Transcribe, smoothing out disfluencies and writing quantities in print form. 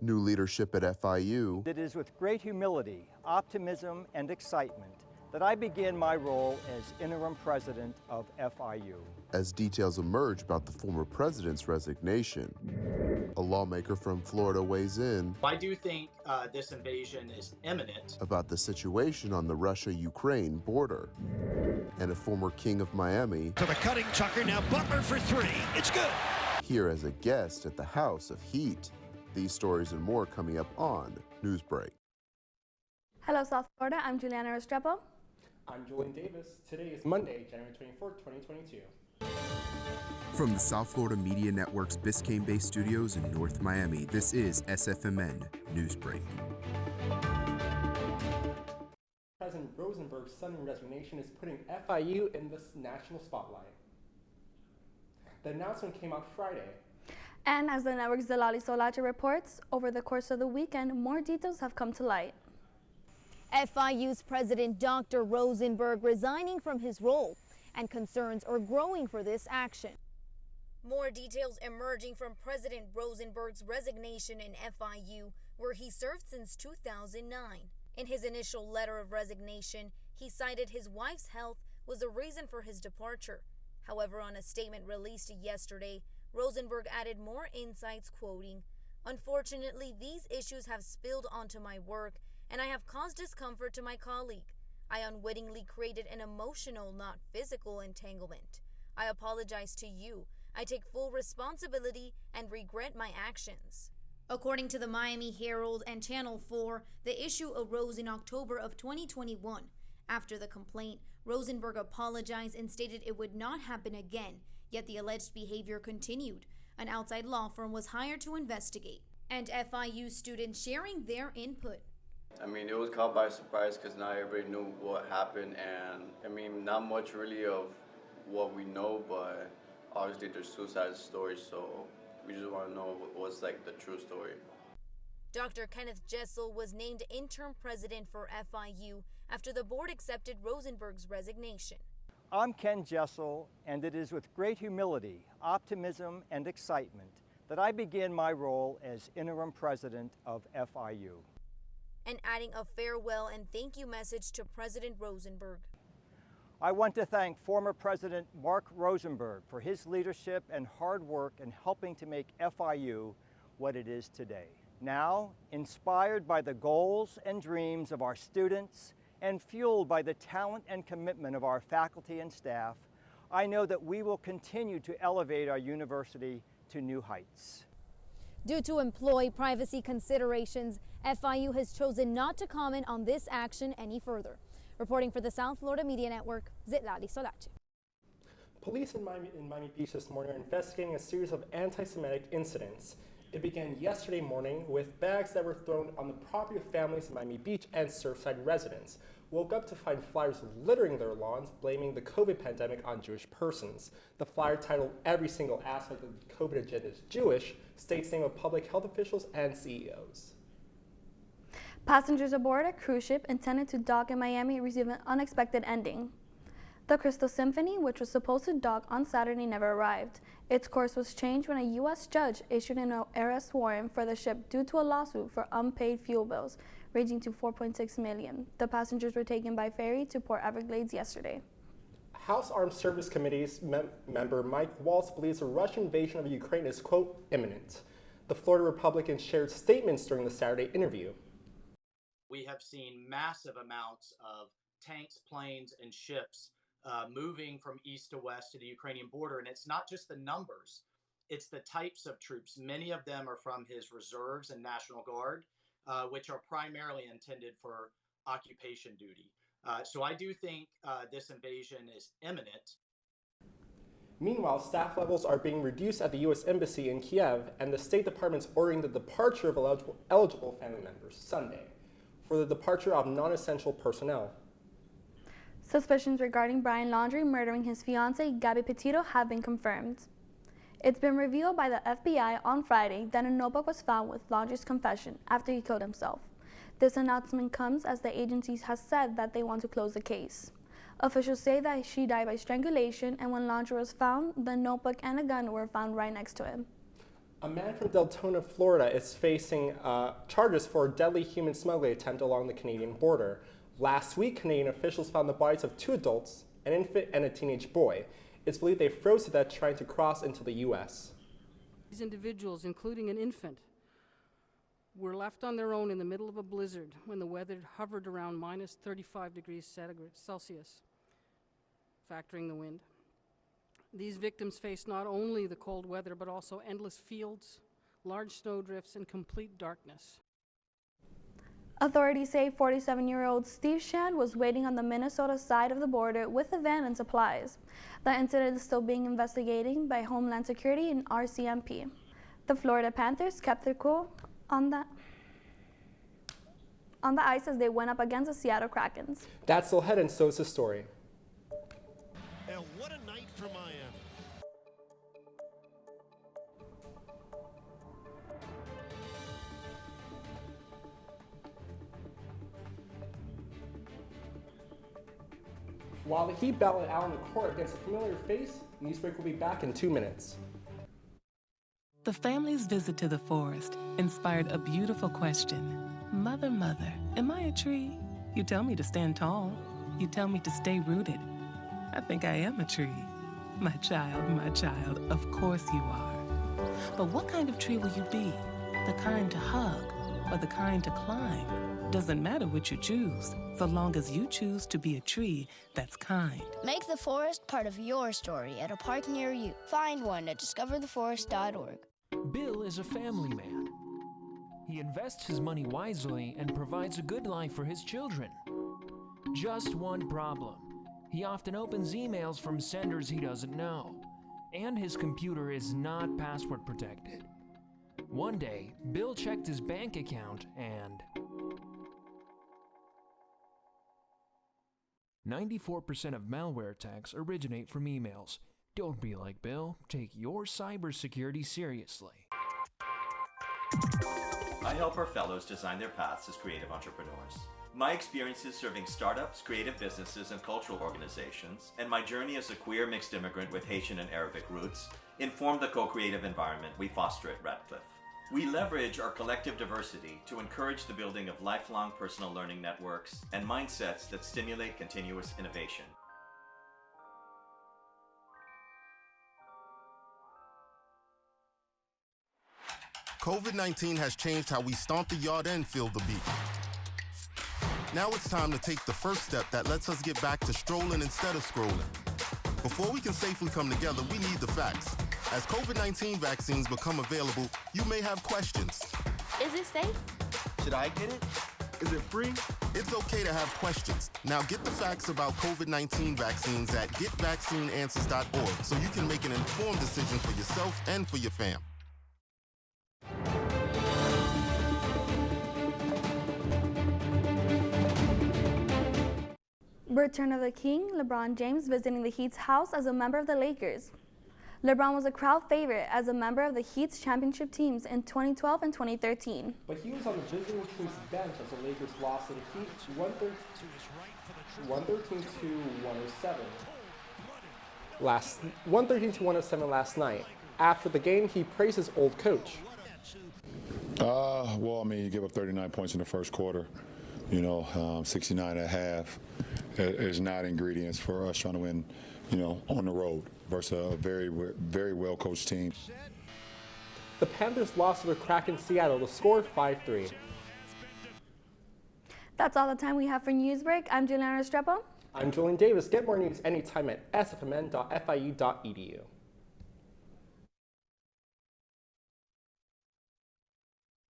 New leadership at FIU. It is with great humility, optimism, and excitement that I begin my role as interim president of FIU. As details emerge about the former president's resignation, a lawmaker from Florida weighs in. I do think this invasion is imminent. About the situation on the Russia-Ukraine border. And a former king of Miami. To the cutting chucker, now Butler for three. It's good. Here as a guest at the House of Heat. These stories and more coming up on Newsbreak. Hello, South Florida. I'm Juliana Restrepo. I'm Julian Davis. Today is Monday, January 24th, 2022. From the South Florida Media Network's Biscayne-based studios in North Miami, this is SFMN Newsbreak. President Rosenberg's sudden resignation is putting FIU in the national spotlight. The announcement came out Friday. And as the network's Delali Solache reports, over the course of the weekend, more details have come to light. FIU's President Dr. Rosenberg resigning from his role, and concerns are growing for this action. More details emerging from President Rosenberg's resignation in FIU, where he served since 2009. In his initial letter of resignation, he cited his wife's health was the reason for his departure. However, on a statement released yesterday, Rosenberg added more insights, quoting, "Unfortunately, these issues have spilled onto my work, and I have caused discomfort to my colleague. I unwittingly created an emotional, not physical entanglement. I apologize to you. I take full responsibility and regret my actions." According to the Miami Herald and Channel 4, the issue arose in October of 2021. After the complaint, Rosenberg apologized and stated it would not happen again, yet the alleged behavior continued. An outside law firm was hired to investigate, and FIU students sharing their input. I mean, it was caught by surprise because not everybody knew what happened, and I mean, not much really of what we know, but obviously there's suicide stories, so we just want to know what's like the true story. Dr. Kenneth Jessel was named interim president for FIU after the board accepted Rosenberg's resignation. I'm Ken Jessel, and it is with great humility, optimism, and excitement that I begin my role as interim president of FIU. And adding a farewell and thank you message to President Rosenberg. I want to thank former President Mark Rosenberg for his leadership and hard work in helping to make FIU what it is today. Now, inspired by the goals and dreams of our students and fueled by the talent and commitment of our faculty and staff, I know that we will continue to elevate our university to new heights. Due to employee privacy considerations, FIU has chosen not to comment on this action any further. Reporting for the South Florida Media Network, Zitlali Solache. Police in Miami Beach this morning are investigating a series of anti-Semitic incidents. It began yesterday morning with bags that were thrown on the property of families in Miami Beach and Surfside residents woke up to find flyers littering their lawns, blaming the COVID pandemic on Jewish persons. The flyer, titled "Every Single Aspect of the COVID Agenda is Jewish," states names of public health officials and CEOs. Passengers aboard a cruise ship intended to dock in Miami received an unexpected ending. The Crystal Symphony, which was supposed to dock on Saturday, never arrived. Its course was changed when a U.S. judge issued an arrest warrant for the ship due to a lawsuit for unpaid fuel bills, ranging to $4.6 million. The passengers were taken by ferry to Port Everglades yesterday. House Armed Service Committee's member Mike Waltz believes the Russian invasion of Ukraine is, quote, imminent. The Florida Republican shared statements during the Saturday interview. We have seen massive amounts of tanks, planes, and ships moving from east to west to the Ukrainian border. And it's not just the numbers, it's the types of troops. Many of them are from his reserves and National Guard, which are primarily intended for occupation duty. So I do think this invasion is imminent. Meanwhile, staff levels are being reduced at the U.S. Embassy in Kiev, and the State Department's ordering the departure of eligible family members Sunday for the departure of non-essential personnel. Suspicions regarding Brian Laundrie murdering his fiancée, Gabby Petito, have been confirmed. It's been revealed by the FBI on Friday that a notebook was found with Laundrie's confession after he killed himself. This announcement comes as the agency has said that they want to close the case. Officials say that she died by strangulation, and when Laundrie was found, the notebook and a gun were found right next to him. A man from Deltona, Florida is facing charges for a deadly human smuggling attempt along the Canadian border. Last week, Canadian officials found the bodies of 2 adults, an infant and a teenage boy. It's believed they froze to death trying to cross into the U.S. These individuals, including an infant, were left on their own in the middle of a blizzard when the weather hovered around minus 35 degrees Celsius, factoring the wind. These victims faced not only the cold weather, but also endless fields, large snowdrifts, and complete darkness. Authorities say 47-year-old Steve Shand was waiting on the Minnesota side of the border with a van and supplies. The incident is still being investigated by Homeland Security and RCMP. The Florida Panthers kept their cool on the ice as they went up against the Seattle Krakens. That's still ahead, and so is the story. And what a night for Miami. While the Heat battle it out on the court against a familiar face, Newsbreak will be back in 2 minutes. The family's visit to the forest inspired a beautiful question. Mother, mother, am I a tree? You tell me to stand tall. You tell me to stay rooted. I think I am a tree. My child, of course you are. But what kind of tree will you be? The kind to hug or the kind to climb? Doesn't matter which you choose, so long as you choose to be a tree that's kind. Make the forest part of your story at a park near you. Find one at discovertheforest.org. Bill is a family man. He invests his money wisely and provides a good life for his children. Just one problem. He often opens emails from senders he doesn't know, and his computer is not password protected. One day, Bill checked his bank account and 94% of malware attacks originate from emails. Don't be like Bill. Take your cybersecurity seriously. I help our fellows design their paths as creative entrepreneurs. My experiences serving startups, creative businesses, and cultural organizations, and my journey as a queer mixed immigrant with Haitian and Arabic roots, inform the co-creative environment we foster at Radcliffe. We leverage our collective diversity to encourage the building of lifelong personal learning networks and mindsets that stimulate continuous innovation. COVID-19 has changed how we stomp the yard and feel the beat. Now it's time to take the first step that lets us get back to strolling instead of scrolling. Before we can safely come together, we need the facts. As COVID-19 vaccines become available, you may have questions. Is it safe? Should I get it? Is it free? It's okay to have questions. Now get the facts about COVID-19 vaccines at getvaccineanswers.org so you can make an informed decision for yourself and for your fam. Return of the King, LeBron James visiting the Heat's house as a member of the Lakers. LeBron was a crowd favorite as a member of the Heat's championship teams in 2012 and 2013. But he was on the visiting team's bench as the Lakers lost to the Heat 113-107 last night. After the game, he praised his old coach. Well, I mean, you give up 39 points in the first quarter. 69 at half is not ingredients for us trying to win, on the road versus a very, very well-coached team. The Panthers lost to the Kraken Seattle. The score 5-3. That's all the time we have for Newsbreak. I'm Juliana Restrepo. I'm Julian Davis. Get more news anytime at sfmn.fiu.edu.